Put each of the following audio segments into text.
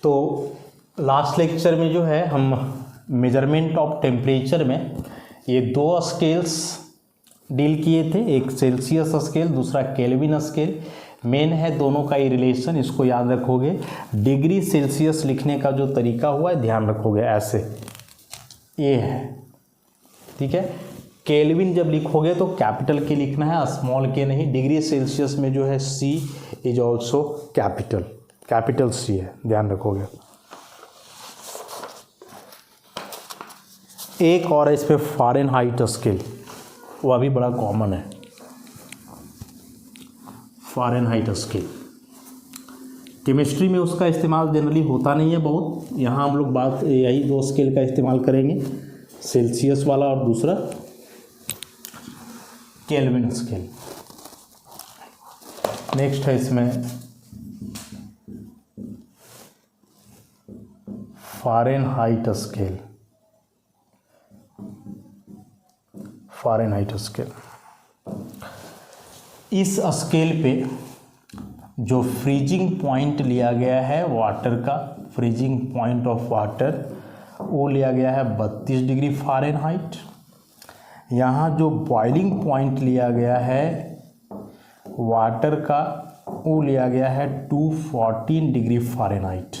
तो last lecture में जो है हम मेजरमेंट ऑफ टेम्परेचर में ये दो स्केल्स डील किए थे, एक सेल्सियस स्केल दूसरा केल्विन स्केल। मेन है दोनों का ही रिलेशन, इसको याद रखोगे। डिग्री सेल्सियस लिखने का जो तरीका हुआ है ध्यान रखोगे, ऐसे ये है, ठीक है। केल्विन जब लिखोगे तो कैपिटल के लिखना है, स्मॉल के नहीं। डिग्री सेल्सियस में जो है सी इज ऑल्सो कैपिटल सी है, ध्यान रखोगे। एक और इस पे फ़ारेनहाइट स्केल, वह भी बड़ा कॉमन है, फ़ारेनहाइट स्केल। केमिस्ट्री में उसका इस्तेमाल जनरली होता नहीं है बहुत, यहाँ हम लोग बात यही दो स्केल का इस्तेमाल करेंगे, सेल्सियस वाला और दूसरा केल्विन स्केल। नेक्स्ट है इसमें फ़ारेनहाइट स्केल। फ़ारेनहाइट स्केल, इस स्केल पे जो फ्रीजिंग पॉइंट लिया गया है वाटर का, फ्रीजिंग पॉइंट ऑफ वाटर, वो लिया गया है 32 डिग्री फ़ारेनहाइट। यहाँ जो बॉइलिंग पॉइंट लिया गया है वाटर का, वो लिया गया है 214 डिग्री फ़ारेनहाइट।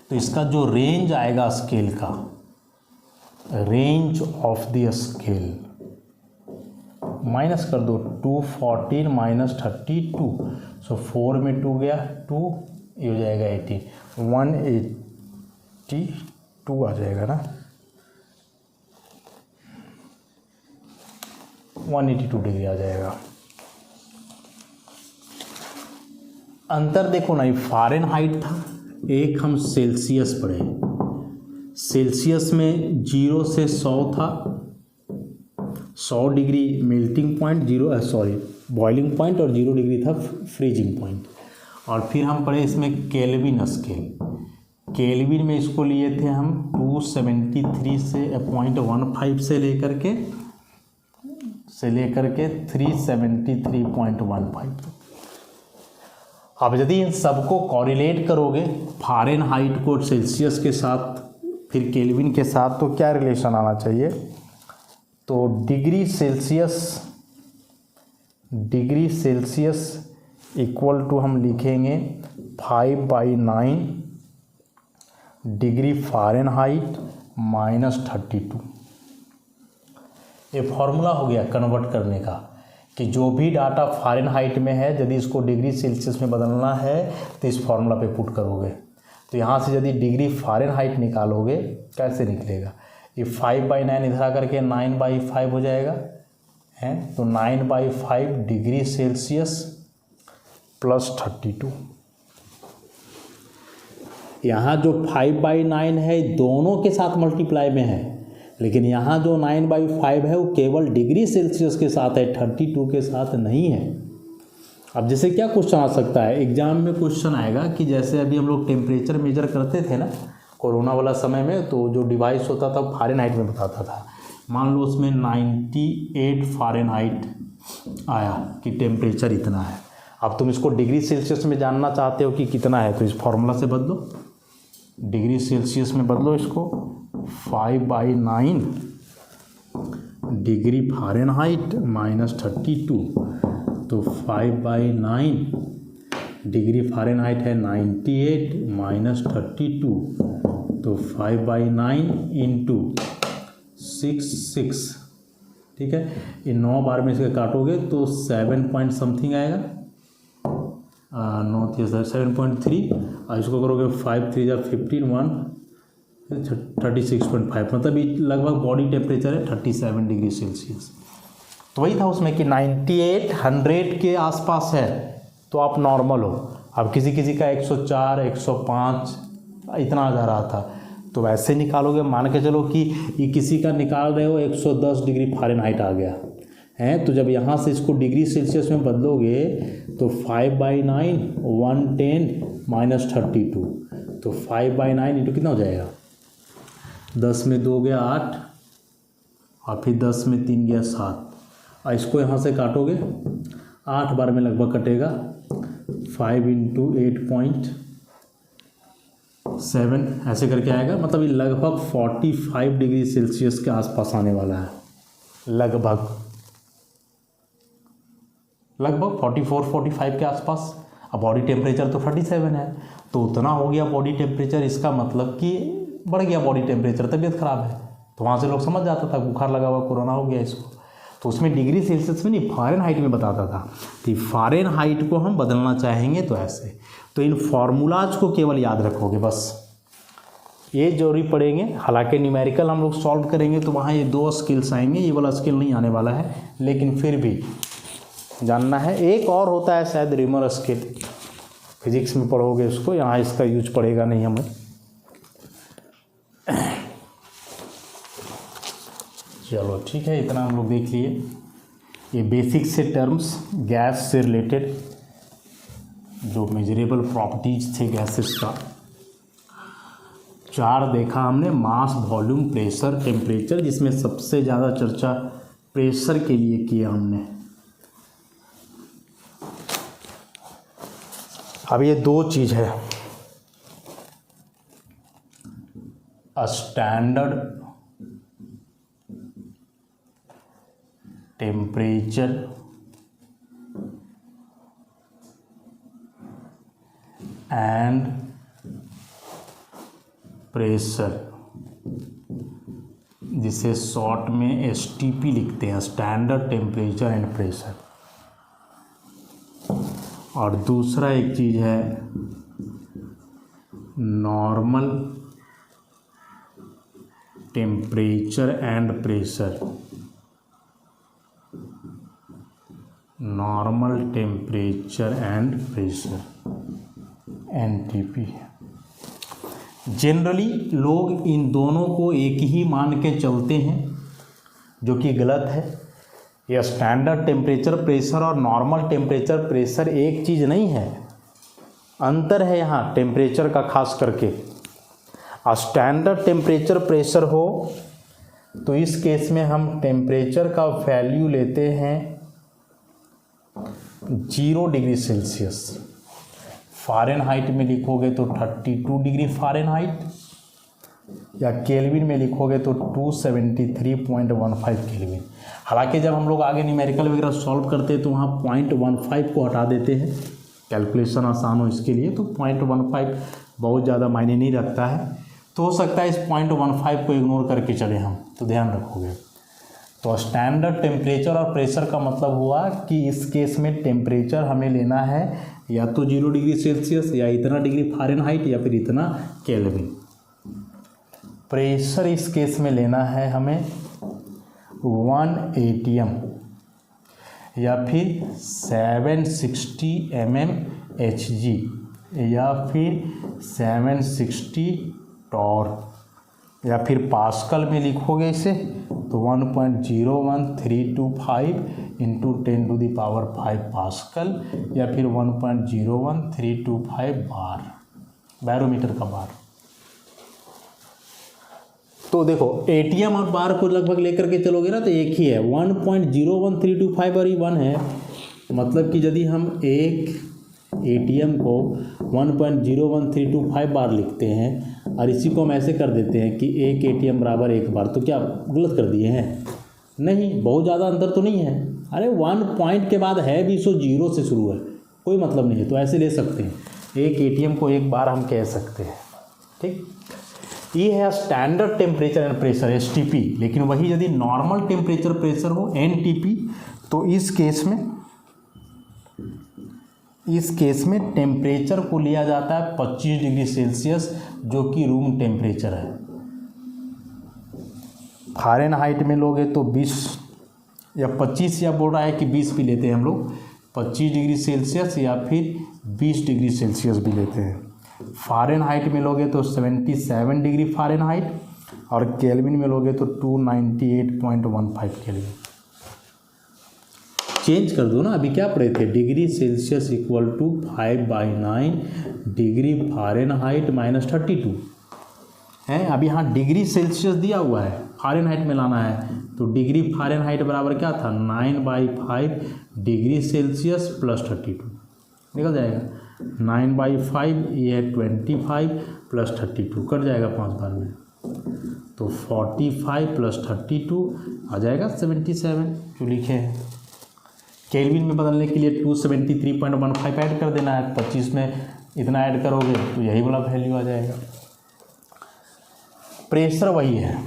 तो इसका जो रेंज आएगा स्केल का, range of the scale, minus कर दो, 214 माइनस 32, सो 4 में 2 गया 2, ये हो जाएगा 18, 182 आ जाएगा ना, 182 डिग्री आ जाएगा। अंतर देखो ना, ये फ़ारेनहाइट था, एक हम सेल्सियस पढ़े। सेल्सियस में 0 से 100 था, 100 degree melting point, boiling point, और 0 डिग्री था फ्रीजिंग पॉइंट। और फिर हम पढ़े इसमें केल्विन स्केल। केल्विन में इसको लिए थे हम 273 से 0.15 से लेकर के 373.15 तक। अब यदि इन सबको कॉरिलेट करोगे, फ़ारेनहाइट को सेल्सियस के साथ फिर केल्विन के साथ, तो क्या रिलेशन आना चाहिए? तो डिग्री सेल्सियस इक्वल टू हम लिखेंगे 5/9 डिग्री फ़ारेनहाइट माइनस 32। ये फॉर्मूला हो गया कन्वर्ट करने का, कि जो भी डाटा फ़ारेनहाइट में है यदि इसको डिग्री सेल्सियस में बदलना है तो इस फॉर्मूला पे पुट करोगे। तो यहाँ से यदि डिग्री फ़ारेनहाइट निकालोगे, कैसे निकलेगा? ये 5/9 इधर आकर के 9/5 हो जाएगा, है तो 9/5 डिग्री सेल्सियस प्लस 32। यहाँ जो 5/9 है दोनों के साथ मल्टीप्लाई में है, लेकिन यहाँ जो 9/5 है वो केवल डिग्री सेल्सियस के साथ है, 32 के साथ नहीं है। अब जैसे क्या क्वेश्चन आ सकता है एग्जाम में, क्वेश्चन आएगा कि जैसे अभी हम लोग टेम्परेचर मेजर करते थे ना कोरोना वाला समय में, तो जो डिवाइस होता था फ़ारेनहाइट में बताता था। मान लो उसमें 98 फ़ारेनहाइट आया कि टेम्परेचर इतना है। अब तुम इसको डिग्री सेल्सियस में जानना चाहते हो कि कितना है, तो इस फॉर्मूला से बदलो, डिग्री सेल्सियस में बदलो इसको, 5/9 डिग्री फ़ारेनहाइट माइनस 32, तो 5/9 डिग्री फ़ारेनहाइट है 98 माइनस 32, तो 5/9 इंटू 6, ठीक है। ये 9 बार में इसके काटोगे तो 7 पॉइंट समथिंग आएगा, 7.3, और इसको करोगे 5 3 जा 15, 36.5, मतलब ये लगभग बॉडी टेम्परेचर है 37 डिग्री सेल्सियस। तो वही था उसमें कि 98 100 के आसपास है तो आप नॉर्मल हो। अब किसी का 104 105 इतना जा रहा था, तो वैसे निकालोगे। मान के चलो कि ये किसी का निकाल रहे हो 110 डिग्री फ़ारेनहाइट आ गया है, तो जब यहाँ से इसको डिग्री सेल्सियस में बदलोगे तो 5/9 110 माइनस 32, तो 5/9 इंटू कितना हो जाएगा, 10 में 2 गया 8, और फिर 10 में 3 गया 7, और इसको यहाँ से काटोगे 8 बार में लगभग कटेगा। 5 × 8.7 ऐसे करके आएगा, मतलब ये लगभग 45 डिग्री सेल्सियस के आसपास आने वाला है। लगभग 44-45 के आसपास। अब बॉडी टेम्परेचर तो 37 है, तो उतना हो गया बॉडी टेम्परेचर, इसका मतलब कि बढ़ गया बॉडी टेम्परेचर, तबीयत खराब है। तो वहाँ से लोग समझ जाता था बुखार लगा हुआ, कोरोना हो गया इसको। तो उसमें डिग्री सेल्सियस में नहीं, फ़ारेनहाइट में बताता था। तो फ़ारेनहाइट को हम बदलना चाहेंगे तो ऐसे। तो इन फार्मूलाज को केवल याद रखोगे बस, ये जरूरी पड़ेंगे। हालांकि न्यूमेरिकल हम लोग सॉल्व करेंगे तो वहाँ ये 2 स्किल्स आएंगे, ये वाला स्किल नहीं आने वाला है, लेकिन फिर भी जानना है। एक और होता है शायद रिमर स्केल, फिजिक्स में पढ़ोगे उसको, यहाँ इसका यूज पड़ेगा नहीं हमें। चलो ठीक है, इतना हम लोग देख लिए। ये बेसिक से टर्म्स गैस से रिलेटेड जो मेजरेबल प्रॉपर्टीज थे गैसेस का। 4 देखा हमने, मास, वॉल्यूम, प्रेशर, टेम्परेचर, जिसमें सबसे ज़्यादा चर्चा प्रेशर के लिए किया हमने। अब ये 2 चीज़ है, स्टैंडर्ड टेम्परेचर एंड प्रेशर, जिसे शॉर्ट में STP लिखते हैं, स्टैंडर्ड टेम्परेचर एंड प्रेशर। और दूसरा एक चीज़ है normal temperature and pressure, normal temperature and pressure, NTP। Generally लोग इन दोनों को एक ही मान के चलते हैं, जो कि गलत है। यह स्टैंडर्ड टेम्परेचर प्रेशर और नॉर्मल टेम्परेचर प्रेशर एक चीज़ नहीं है, अंतर है यहाँ टेम्परेचर का खास करके। स्टैंडर्ड टेम्परेचर प्रेशर हो तो इस केस में हम टेम्परेचर का वैल्यू लेते हैं 0 डिग्री सेल्सियस। फ़ारेनहाइट में लिखोगे तो 32 डिग्री फ़ारेनहाइट, या केल्विन में लिखोगे तो 273.15 केल्विन। हालांकि जब हम लोग आगे न्यूमेरिकल वगैरह सॉल्व करते हैं तो वहाँ 0.15 को हटा देते हैं, कैलकुलेशन आसान हो इसके लिए। तो 0.15 बहुत ज़्यादा मायने नहीं रखता है, तो हो सकता है इस 0.15 को इग्नोर करके चले हम, तो ध्यान रखोगे। तो स्टैंडर्ड टेम्परेचर और प्रेशर का मतलब हुआ कि इस केस में टेम्परेचर हमें लेना है या तो 0 डिग्री सेल्सियस, या इतना डिग्री फ़ारेनहाइट, या फिर इतना केल्विन। प्रेशर इस केस में लेना है हमें 1 atm या फिर 760 mmHg या फिर 760 टॉर, या फिर पास्कल में लिखोगे इसे तो 1.01325 इंटू 10⁵ पास्कल, या फिर 1.01325 बार, बैरोमीटर का बार। तो देखो एटीएम और बार को लगभग लेकर के चलोगे ना तो एक ही है, 1.01325 और ये 1 है। मतलब कि यदि हम एक एटीएम को 1.01325 बार लिखते हैं और इसी को हम ऐसे कर देते हैं कि एक एटीएम बराबर 1 बार, तो क्या गलत कर दिए हैं? नहीं, बहुत ज़्यादा अंतर तो नहीं है। अरे 1 पॉइंट के बाद है भी, सो 0 से शुरू है, कोई मतलब नहीं है। तो ऐसे ले सकते हैं, एक एटीएम को 1 बार हम कह सकते हैं। ठीक, ये है standard temperature and pressure STP। लेकिन वही यदि नॉर्मल टेम्परेचर प्रेशर हो NTP, तो इस केस में टेम्परेचर को लिया जाता है 25 डिग्री सेल्सियस, जो कि रूम टेम्परेचर है। फ़ारेनहाइट में लोगे तो 20 या 25, या बोल रहा है कि 20 भी लेते हैं हम लोग, 25 डिग्री सेल्सियस या फिर 20 डिग्री सेल्सियस भी लेते हैं। फ़ारेनहाइट में लोगे तो 77 डिग्री फ़ारेनहाइट, और केल्विन में लोगे तो 298.15 केल्विन। चेंज कर दो ना, अभी क्या पढ़े थे, degree Celsius equal to 5/9 degree Fahrenheit minus 32 है। अभी यहाँ डिग्री सेल्सियस दिया हुआ है, फ़ारेनहाइट में लाना है तो डिग्री फ़ारेनहाइट बराबर क्या था 9/5 डिग्री सेल्सियस प्लस 32 निकल जाएगा। 9/5 ये है 25 प्लस 32 कट जाएगा 5 बार में, तो 45 प्लस 32 आ जाएगा 77 जो लिखे हैं। केल्विन में बदलने के लिए 273.15 ऐड कर देना है, 25 में इतना ऐड करोगे तो यही वाला वैल्यू आ जाएगा। प्रेशर वही है,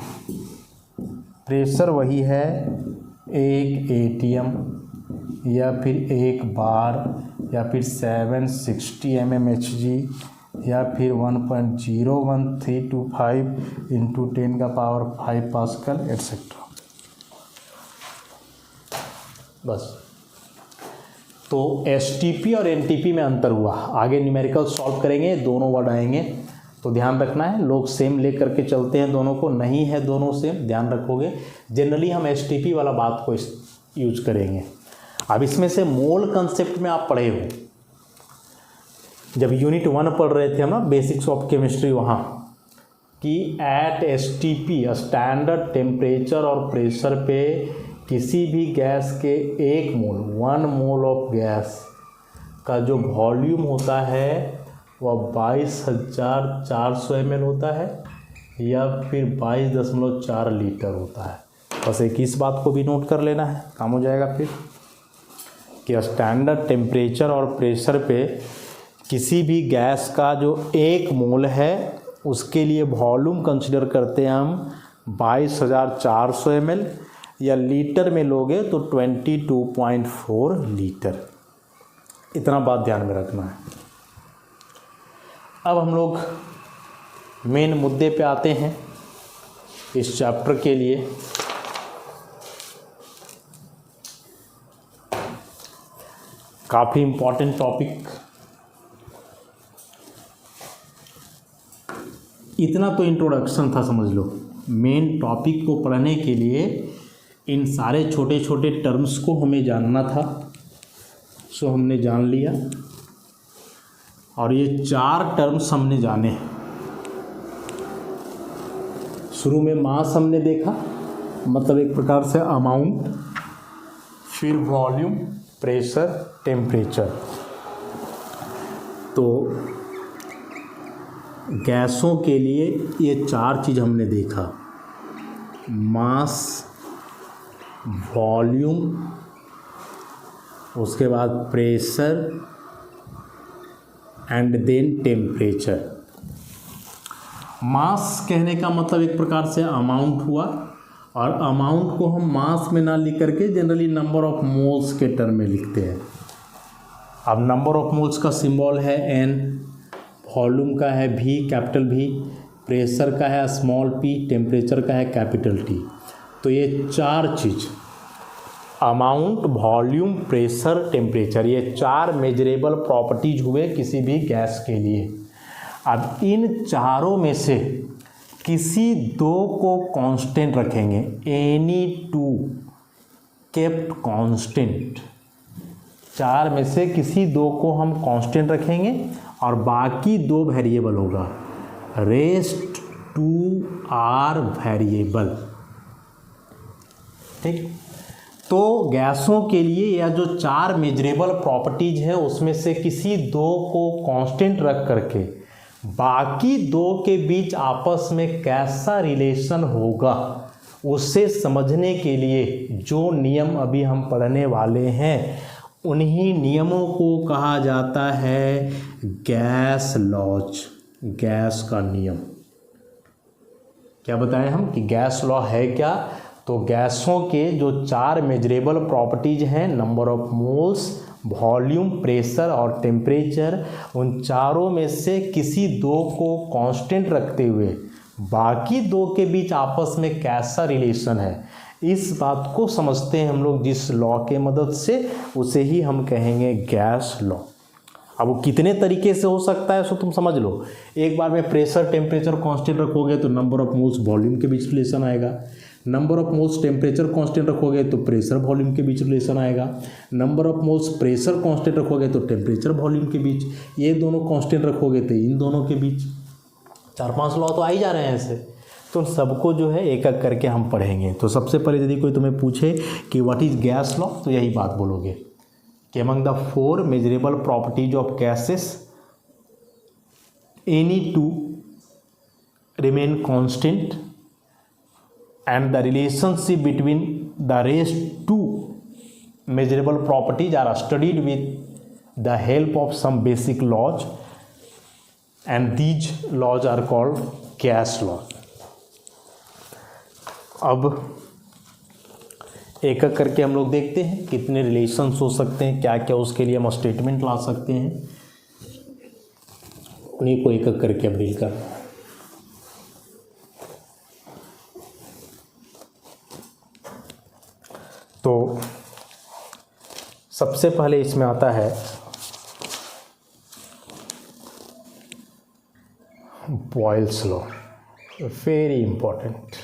प्रेशर वही है, एक एटीएम या फिर एक बार या फिर 760 mmHg या फिर 1.01325 इंटू 10⁵ पास्कल एटसेट्रा। बस। तो एसटीपी और एनटीपी में अंतर हुआ। आगे न्यूमेरिकल सॉल्व करेंगे, दोनों वर्ड आएंगे तो ध्यान रखना है। लोग सेम ले करके चलते हैं दोनों को, नहीं है दोनों सेम, ध्यान रखोगे। जनरली हम एसटीपी वाला बात को यूज करेंगे। अब इसमें से मोल कंसेप्ट में आप पढ़े हो, जब यूनिट 1 पढ़ रहे थे हम ना, बेसिक्स ऑफ केमिस्ट्री, वहाँ कि एट एसटीपी स्टैंडर्ड टेम्परेचर और प्रेशर पे किसी भी गैस के 1 मोल ऑफ गैस का जो वॉल्यूम होता है वह 22,400 ml होता है या फिर 22.4 लीटर होता है। बस एक इस बात को भी नोट कर लेना है, काम हो जाएगा फिर कि स्टैंडर्ड टेम्परेचर और प्रेशर पे किसी भी गैस का जो 1 मोल है उसके लिए वॉल्यूम कंसिडर करते हैं हम 22,400 ml, या लीटर में लोगे तो 22.4 लीटर। इतना बात ध्यान में रखना है। अब हम लोग मेन मुद्दे पे आते हैं इस चैप्टर के लिए। काफ़ी इम्पोर्टेंट टॉपिक। इतना तो इंट्रोडक्शन था, समझ लो। मेन टॉपिक को पढ़ने के लिए इन सारे छोटे छोटे टर्म्स को हमें जानना था, सो हमने जान लिया। और ये 4 टर्म्स हमने जाने। शुरू में मास हमने देखा, मतलब एक प्रकार से अमाउंट, फिर वॉल्यूम, प्रेशर, टेम्परेचर। तो गैसों के लिए ये 4 चीज़ हमने देखा, मास, वॉल्यूम, उसके बाद प्रेशर एंड देन टेम्परेचर। मास कहने का मतलब एक प्रकार से अमाउंट हुआ, और अमाउंट को हम मास में ना लिख करके जनरली नंबर ऑफ मोल्स के टर्म में लिखते हैं। अब नंबर ऑफ मोल्स का सिंबल है N, वॉल्यूम का है V, कैपिटल V, प्रेशर का है स्मॉल p, टेम्परेचर का है कैपिटल T। तो ये 4 चीज़, अमाउंट, वॉल्यूम, प्रेशर, टेम्परेचर, ये 4 मेजरेबल प्रॉपर्टीज हुए किसी भी गैस के लिए। अब इन चारों में से किसी 2 को कांस्टेंट रखेंगे, एनी 2 केप्ट कांस्टेंट। 4 में से किसी 2 को हम कांस्टेंट रखेंगे और बाकी 2 वेरिएबल होगा। Rest 2 are variable. ठीक। तो गैसों के लिए यह जो 4 मेजरेबल प्रॉपर्टीज है उसमें से किसी 2 को कांस्टेंट रख करके बाकी 2 के बीच आपस में कैसा रिलेशन होगा उसे समझने के लिए जो नियम अभी हम पढ़ने वाले हैं, उन्हीं नियमों को कहा जाता है गैस लॉज, गैस का नियम। क्या बताएं हम कि गैस लॉ है क्या? तो गैसों के जो 4 मेजरेबल प्रॉपर्टीज हैं, number of moles, volume, pressure और टेम्परेचर, उन चारों में से किसी 2 को कांस्टेंट रखते हुए बाकी 2 के बीच आपस में कैसा रिलेशन है, इस बात को समझते हैं हम लोग जिस लॉ के मदद से, उसे ही हम कहेंगे गैस लॉ। अब वो कितने तरीके से हो सकता है सो तुम समझ लो। एक बार में प्रेशर टेम्परेचर कांस्टेंट रखोगे तो नंबर ऑफ मोल्स वॉल्यूम के बीच रिलेशन आएगा। Number of moles temperature constant रखोगे तो प्रेशर वॉल्यूम के बीच रिलेशन आएगा। Number of moles pressure constant रखोगे तो टेम्परेचर वॉल्यूम के बीच, ये दोनों कांस्टेंट रखोगे तो इन दोनों के बीच। 4-5 लॉ तो आ ही जा रहे हैं ऐसे। तो सबको जो है एक एक करके हम पढ़ेंगे। तो सबसे पहले यदि कोई तुम्हें पूछे कि व्हाट इज गैस लॉ, तो यही बात बोलोगे कि among the 4 measurable properties of gases any 2 remain constant and the relationship between the rest 2 measurable properties are studied with the help of some basic laws and these laws are called gas law। अब एक एक करके हम लोग देखते हैं कितने relations हो सकते हैं, क्या क्या उसके लिए हम स्टेटमेंट ला सकते हैं, उन्हीं को एक एक करके अब डील करना है। तो सबसे पहले इसमें आता है Boyle's law, very important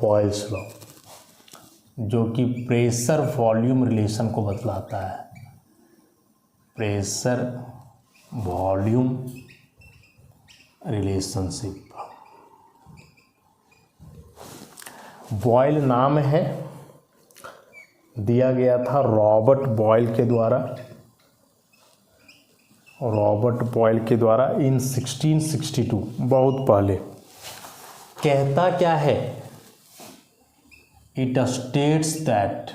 Boyle's law, जो कि प्रेशर वॉल्यूम रिलेशन को बतलाता है। Pressure volume relationship. बॉयल नाम है, दिया गया था रॉबर्ट बॉयल के द्वारा, रॉबर्ट बॉयल के द्वारा इन 1662, बहुत पहले। कहता क्या है? It states that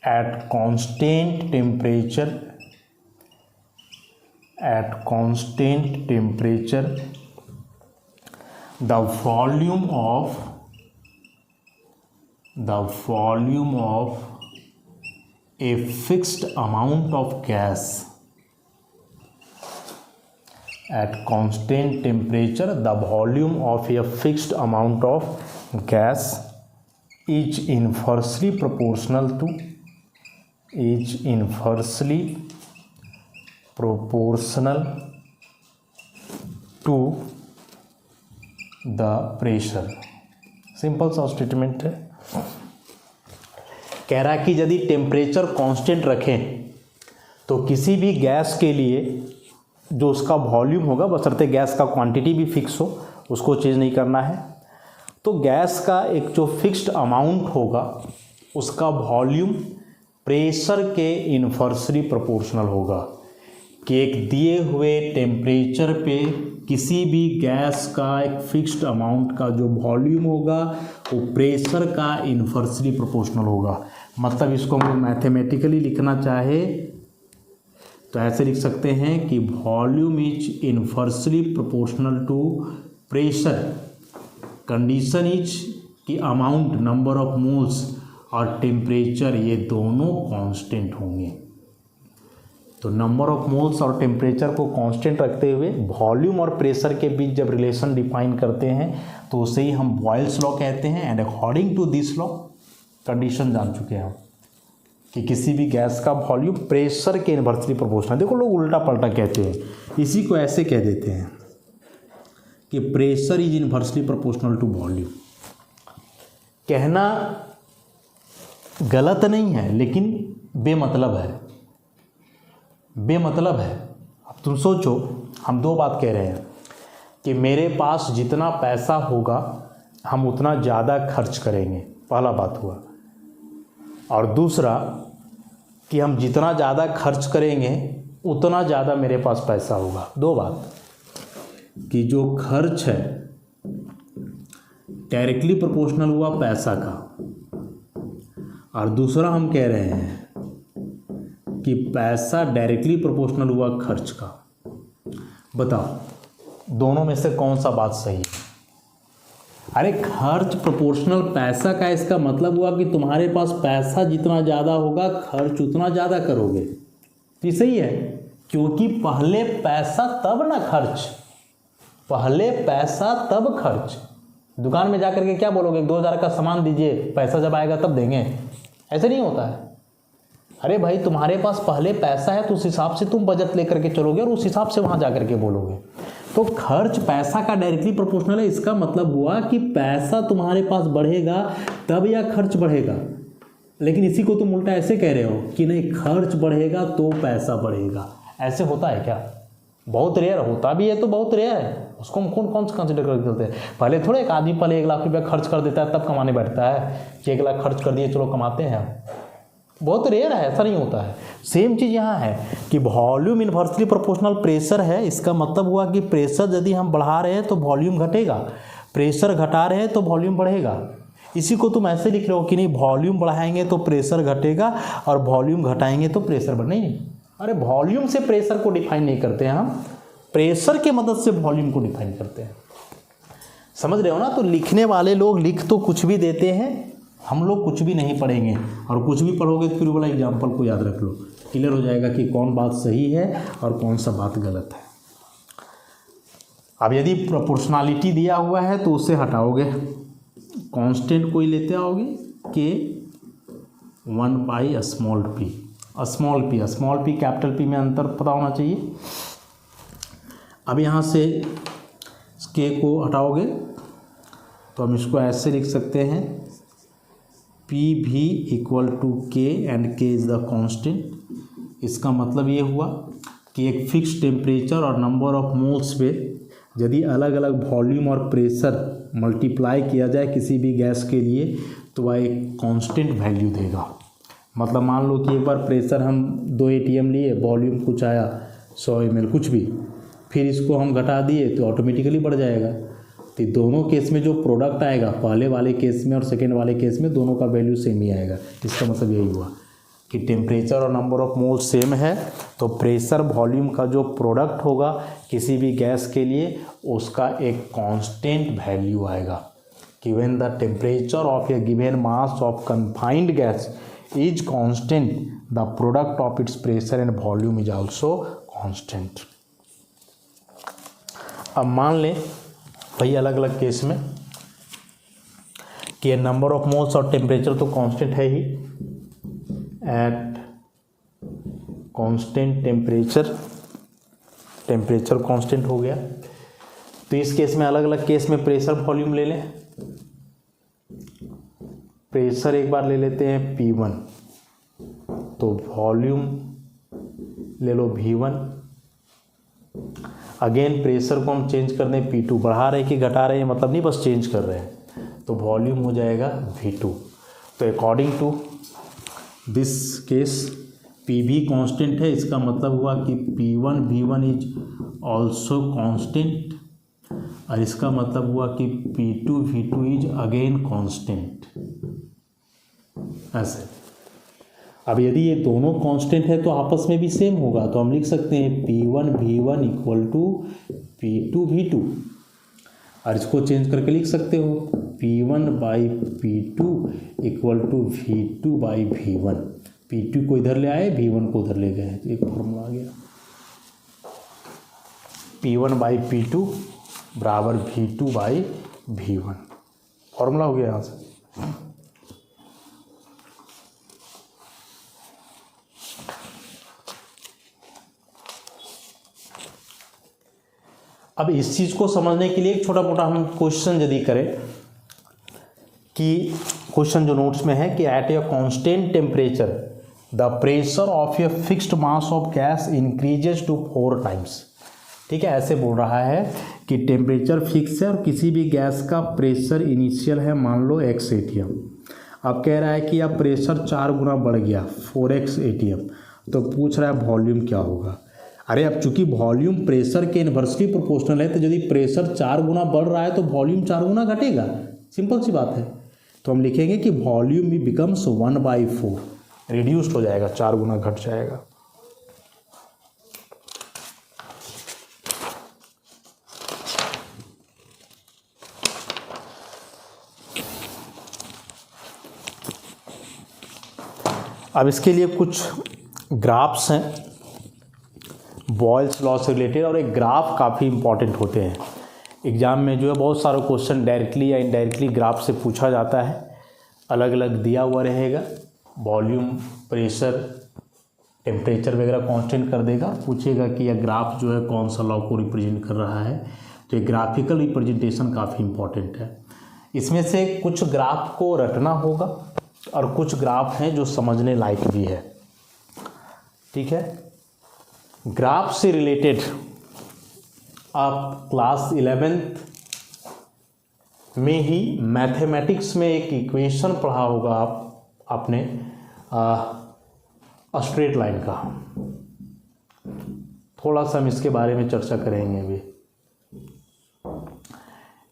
at constant temperature the volume of a fixed amount of gas at constant temperature, the volume of a fixed amount of gas is inversely proportional to the pressure. Simple सा statement है। कह रहा है कि यदि temperature constant रखें तो किसी भी गैस के लिए जो उसका वॉल्यूम होगा, बशर्ते गैस का क्वांटिटी भी फिक्स हो, उसको चेंज नहीं करना है, तो गैस का एक जो फिक्स्ड अमाउंट होगा उसका वॉल्यूम प्रेशर के इन्वर्सली प्रोपोर्शनल होगा। कि एक दिए हुए टेम्परेचर पे किसी भी गैस का एक फिक्स्ड अमाउंट का जो वॉल्यूम होगा वो प्रेशर का इन्वर्सली प्रोपोर्शनल होगा। मतलब इसको हम मैथमेटिकली लिखना चाहे तो ऐसे लिख सकते हैं कि volume is inversely proportional to pressure. Condition is कि अमाउंट, नंबर ऑफ मोल्स और टेम्परेचर ये दोनों कांस्टेंट होंगे। तो नंबर ऑफ मोल्स और टेम्परेचर को कांस्टेंट रखते हुए वॉल्यूम और प्रेशर के बीच जब रिलेशन डिफाइन करते हैं तो उसे ही हम बॉयल्स लॉ कहते हैं। And according to this law condition जान चुके हैं हम कि किसी भी गैस का वॉल्यूम प्रेशर के इन्वर्सली प्रोपोर्शनल। देखो लोग उल्टा पलटा कहते हैं, इसी को ऐसे कह देते हैं कि pressure is inversely proportional to volume. कहना गलत नहीं है लेकिन बेमतलब है, बेमतलब है। अब तुम सोचो, हम दो बात कह रहे हैं कि मेरे पास जितना पैसा होगा हम उतना ज़्यादा खर्च करेंगे, पहला बात हुआ। और दूसरा कि हम जितना ज़्यादा खर्च करेंगे उतना ज़्यादा मेरे पास पैसा होगा। दो बात कि जो खर्च है डायरेक्टली प्रोपोर्शनल हुआ पैसा का, और दूसरा हम कह रहे हैं कि पैसा डायरेक्टली प्रोपोर्शनल हुआ खर्च का। बताओ दोनों में से कौन सा बात सही है? अरे खर्च प्रोपोर्शनल पैसा का, इसका मतलब हुआ कि तुम्हारे पास पैसा जितना ज़्यादा होगा खर्च उतना ज़्यादा करोगे। ये सही है, क्योंकि पहले पैसा तब ना खर्च, पहले पैसा तब खर्च। दुकान में जाकर के क्या बोलोगे, 2000 का सामान दीजिए, पैसा जब आएगा तब देंगे, ऐसे नहीं होता है। अरे भाई तुम्हारे पास पहले पैसा है तो उस हिसाब से तुम बजट लेकर के चलोगे और उस हिसाब से वहाँ जा कर के बोलोगे। तो खर्च पैसा का डायरेक्टली प्रोपोर्शनल है, इसका मतलब हुआ कि पैसा तुम्हारे पास बढ़ेगा तब या खर्च बढ़ेगा। लेकिन इसी को तुम उल्टा ऐसे कह रहे हो कि नहीं खर्च बढ़ेगा तो पैसा बढ़ेगा। ऐसे होता है क्या? बहुत रेयर होता भी है तो बहुत रेयर है, उसको हम कौन से कंसिडर करके चलते हैं। पहले थोड़े एक आदमी पहले 1 लाख रुपया खर्च कर देता है तब कमाने बैठता है कि 1 लाख खर्च कर दिए चलो कमाते हैं हम, बहुत रेयर है, ऐसा नहीं होता है। सेम चीज़ यहाँ है कि वॉल्यूम इन्वर्सली प्रोपोर्शनल प्रेशर है, इसका मतलब हुआ कि प्रेशर यदि हम बढ़ा रहे हैं तो वॉल्यूम घटेगा, प्रेशर घटा रहे हैं तो वॉल्यूम बढ़ेगा। इसी को तुम ऐसे लिख रहे हो कि नहीं वॉल्यूम बढ़ाएंगे तो प्रेशर घटेगा और वॉल्यूम घटाएंगे तो प्रेशर बढ़, नहीं, अरे वॉल्यूम से प्रेशर को डिफाइन नहीं करते हैं हम, प्रेशर के मदद से वॉल्यूम को डिफाइन करते हैं, समझ रहे हो ना। तो लिखने वाले लोग लिख तो कुछ भी देते हैं, हम लोग कुछ भी नहीं पढ़ेंगे, और कुछ भी पढ़ोगे तो फिर वाला एग्जाम्पल को याद रख लो, क्लियर हो जाएगा कि कौन बात सही है और कौन सा बात गलत है। अब यदि प्रोपोर्शनलिटी दिया हुआ है तो उसे हटाओगे, कांस्टेंट कोई लेते आओगे के 1 small P, small P capital P में अंतर पता होना चाहिए। अब यहाँ से के को हटाओगे तो हम इसको ऐसे लिख सकते हैं पी भी इक्वल टू के एंड के इज़ द कांस्टेंट। इसका मतलब ये हुआ कि एक फिक्स टेम्परेचर और नंबर ऑफ मोल्स पे यदि अलग अलग वॉल्यूम और प्रेशर मल्टीप्लाई किया जाए किसी भी गैस के लिए तो वह एक कांस्टेंट वैल्यू देगा। मतलब मान लो कि एक बार प्रेशर हम 2 ATM लिए, वॉल्यूम कुछ आया 100 ml कुछ भी, फिर इसको हम घटा दिए तो ऑटोमेटिकली बढ़ जाएगा। तो दोनों केस में जो प्रोडक्ट आएगा पहले वाले केस में और सेकेंड वाले केस में दोनों का वैल्यू सेम ही आएगा। इसका मतलब यही हुआ कि टेम्परेचर और नंबर ऑफ मोल सेम है तो प्रेशर वॉल्यूम का जो प्रोडक्ट होगा किसी भी गैस के लिए उसका एक कांस्टेंट वैल्यू आएगा कि when the temperature of A given mass of confined gas is constant the product of its pressure and volume is also constant. अब मान लें भाई अलग अलग केस में कि नंबर ऑफ मोल्स और टेम्परेचर तो कांस्टेंट है ही, एट कांस्टेंट टेम्परेचर कांस्टेंट हो गया। तो इस केस में अलग अलग केस में प्रेशर वॉल्यूम ले लें। प्रेशर एक बार ले लेते हैं P1 तो वॉल्यूम ले लो V1। अगेन प्रेशर को हम चेंज कर दें P2, बढ़ा रहे कि घटा रहे हैं मतलब नहीं, बस चेंज कर रहे हैं तो वॉल्यूम हो जाएगा V2। तो according to this case P भी कांस्टेंट है, इसका मतलब हुआ कि P1 V1 is also constant और इसका मतलब हुआ कि P2 V2 is again constant. ऐसे अब यदि ये दोनों कांस्टेंट है तो आपस में भी सेम होगा तो हम लिख सकते हैं P1 V1 equal to P2 V2 और इसको चेंज करके लिख सकते हो P1 by P2 equal to V2 by V1। P2 को इधर ले आए, V1 को उधर ले गए, एक फॉर्मूला आ गया P1 बाई P2 बराबर V2 बाई V1, फॉर्मूला हो गया यहाँ से। अब इस चीज़ को समझने के लिए एक छोटा मोटा हम क्वेश्चन यदि करें कि क्वेश्चन जो नोट्स में है कि at a constant temperature the pressure of a fixed mass of gas increases to 4 times. ठीक है, ऐसे बोल रहा है कि टेम्परेचर फिक्स है और किसी भी गैस का प्रेशर इनिशियल है मान लो x ATM। अब कह रहा है कि अब प्रेशर 4 गुना बढ़ गया 4x ATM, तो पूछ रहा है वॉल्यूम क्या होगा। अरे अब चूंकि वॉल्यूम प्रेशर के इन्वर्सली प्रोपोर्शनल है तो यदि प्रेशर 4 गुना बढ़ रहा है तो वॉल्यूम 4 गुना घटेगा, सिंपल सी बात है। तो हम लिखेंगे कि वॉल्यूम भी बिकम्स 1/4, रिड्यूस्ड हो जाएगा, 4 गुना घट जाएगा। अब इसके लिए कुछ ग्राफ्स हैं बॉयल्स लॉ से रिलेटेड और एक ग्राफ काफ़ी इंपॉर्टेंट होते हैं एग्ज़ाम में। जो है बहुत सारे क्वेश्चन डायरेक्टली या इनडायरेक्टली ग्राफ से पूछा जाता है, अलग अलग दिया हुआ रहेगा, वॉल्यूम प्रेशर टेम्परेचर वगैरह कांस्टेंट कर देगा, पूछेगा कि यह ग्राफ जो है कौन सा लॉ को रिप्रेजेंट कर रहा है। तो ये ग्राफिकल रिप्रेजेंटेशन काफ़ी इंपॉर्टेंट है। इसमें से कुछ ग्राफ को रटना होगा और कुछ ग्राफ हैं जो समझने लायक भी है। ठीक है, ग्राफ से रिलेटेड आप क्लास 11th में ही मैथमेटिक्स में एक इक्वेशन पढ़ा होगा आपने स्ट्रेट लाइन का। थोड़ा सा हम इसके बारे में चर्चा करेंगे अभी।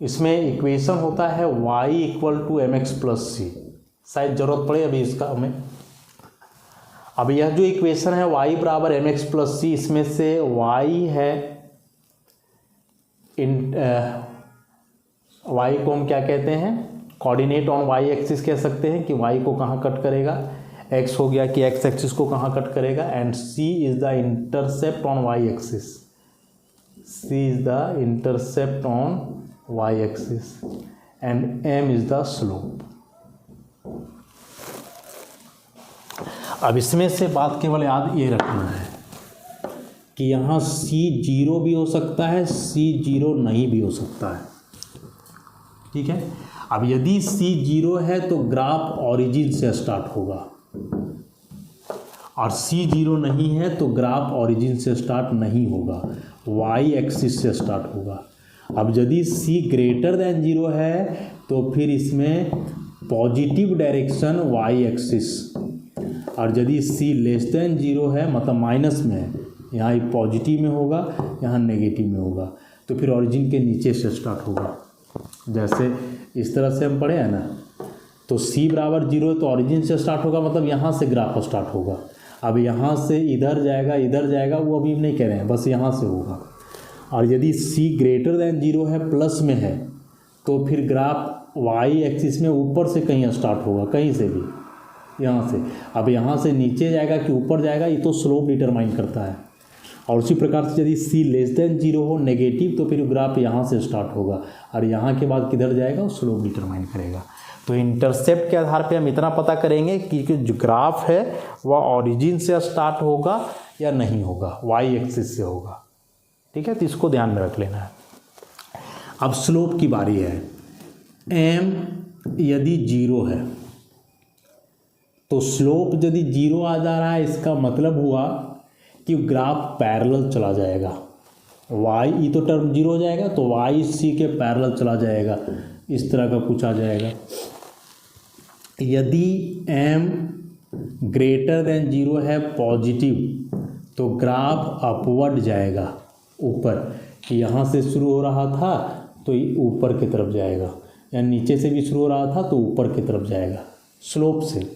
इसमें इक्वेशन होता है y = mx + c। शायद ज़रूरत पड़े अभी इसका हमें। अब यह जो इक्वेशन है y = mx + c, इसमें से y है y को हम क्या कहते हैं, कोऑर्डिनेट ऑन y एक्सिस कह सकते हैं कि y को कहाँ कट करेगा, x हो गया कि x एक्सिस को कहाँ कट करेगा, and c is the intercept on y axis, c is the intercept on y axis and m is the slope. अब इसमें से बात केवल याद ये रखना है कि यहाँ c 0 भी हो सकता है, c 0 नहीं भी हो सकता है, ठीक है। अब यदि c 0 है तो ग्राफ ओरिजिन से स्टार्ट होगा, और c 0 नहीं है तो ग्राफ ओरिजिन से स्टार्ट नहीं होगा, y एक्सिस से स्टार्ट होगा। अब यदि c > 0 है तो फिर इसमें पॉजिटिव डायरेक्शन y एक्सिस, और यदि c < 0 है मतलब माइनस में है, यहाँ पॉजिटिव में होगा यहाँ नेगेटिव में होगा, तो फिर ओरिजिन के नीचे से स्टार्ट होगा। जैसे इस तरह से हम पढ़े हैं ना, तो c = 0 तो ओरिजिन से स्टार्ट होगा, मतलब यहाँ से ग्राफ स्टार्ट होगा। अब यहाँ से इधर जाएगा वो अभी नहीं कह रहे हैं, बस यहाँ से होगा। और यदि c > 0 है, प्लस में है, तो फिर ग्राफ y एक्सिस में ऊपर से कहीं स्टार्ट होगा, कहीं से भी, यहाँ से। अब यहाँ से नीचे जाएगा कि ऊपर जाएगा, ये तो स्लोप डिटरमाइन करता है। और उसी प्रकार से यदि c < 0 हो, नेगेटिव, तो फिर ग्राफ यहाँ से स्टार्ट होगा, और यहाँ के बाद किधर जाएगा वो स्लोप डिटरमाइन करेगा। तो इंटरसेप्ट के आधार पे हम इतना पता करेंगे कि जो ग्राफ है वह ओरिजिन से स्टार्ट होगा या नहीं होगा, y एक्सिस से होगा, ठीक है। तो इसको ध्यान में रख लेना है। अब स्लोप की बारी है। m यदि 0 है तो स्लोप यदि 0 आ जा रहा है, इसका मतलब हुआ कि ग्राफ पैरेलल चला जाएगा। y तो टर्म 0 हो जाएगा, तो y c के पैरेलल चला जाएगा, इस तरह का कुछ आ जाएगा। यदि m > 0 है पॉजिटिव, तो ग्राफ अपवर्ड जाएगा, ऊपर, कि यहाँ से शुरू हो रहा था तो ऊपर की तरफ जाएगा, या नीचे से भी शुरू हो रहा था तो ऊपर की तरफ जाएगा स्लोप से।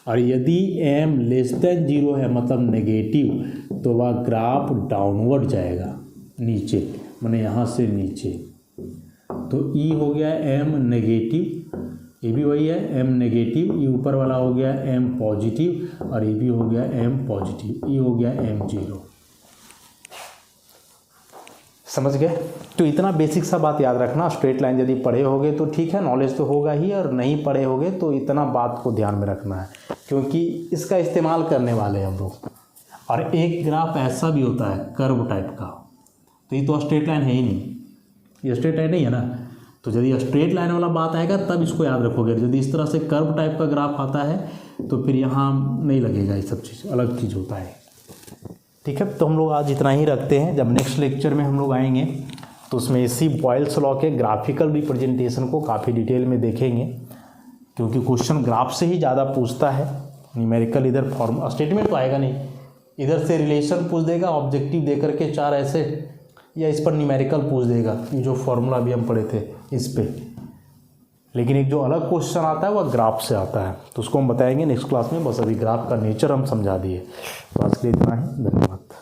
और यदि m < 0 है मतलब नेगेटिव, तो वह ग्राफ डाउनवर्ड जाएगा, नीचे, माने यहाँ से नीचे। तो e हो गया m नेगेटिव, ये भी वही है m नेगेटिव, ये ऊपर वाला हो गया m पॉजिटिव, और ये भी हो गया m पॉजिटिव, ये हो गया m 0। समझ गए? तो इतना बेसिक सा बात याद रखना। स्ट्रेट लाइन यदि पढ़े होगे तो ठीक है, नॉलेज तो होगा ही, और नहीं पढ़े होगे तो इतना बात को ध्यान में रखना है, क्योंकि इसका इस्तेमाल करने वाले हैं हम लोग। और एक ग्राफ ऐसा भी होता है कर्व टाइप का, तो ये तो स्ट्रेट लाइन है ही नहीं, ये स्ट्रेट लाइन नहीं है ना। तो यदि स्ट्रेट लाइन वाला बात आएगा तब इसको याद रखोगे। यदि इस तरह से कर्व टाइप का ग्राफ आता है तो फिर यहाँ नहीं लगेगा, ये सब चीज़ अलग चीज़ होता है, ठीक है। तो हम लोग आज इतना ही रखते हैं। जब नेक्स्ट लेक्चर में हम लोग आएंगे तो उसमें इसी बॉयल्स लॉ के ग्राफिकल रिप्रेजेंटेशन को काफ़ी डिटेल में देखेंगे, क्योंकि क्वेश्चन ग्राफ से ही ज़्यादा पूछता है। न्यूमेरिकल इधर फॉर्म स्टेटमेंट तो आएगा नहीं, इधर से रिलेशन पूछ देगा ऑब्जेक्टिव दे करके 4 ऐसे, या इस पर न्यूमेरिकल पूछ देगा, ये जो फॉर्मूला भी हम पढ़े थे इस पे। लेकिन एक जो अलग क्वेश्चन आता है वह ग्राफ से आता है, तो उसको हम बताएंगे नेक्स्ट क्लास में। बस अभी ग्राफ का नेचर हम समझा दिए। तो आज के लिए इतना ही, धन्यवाद।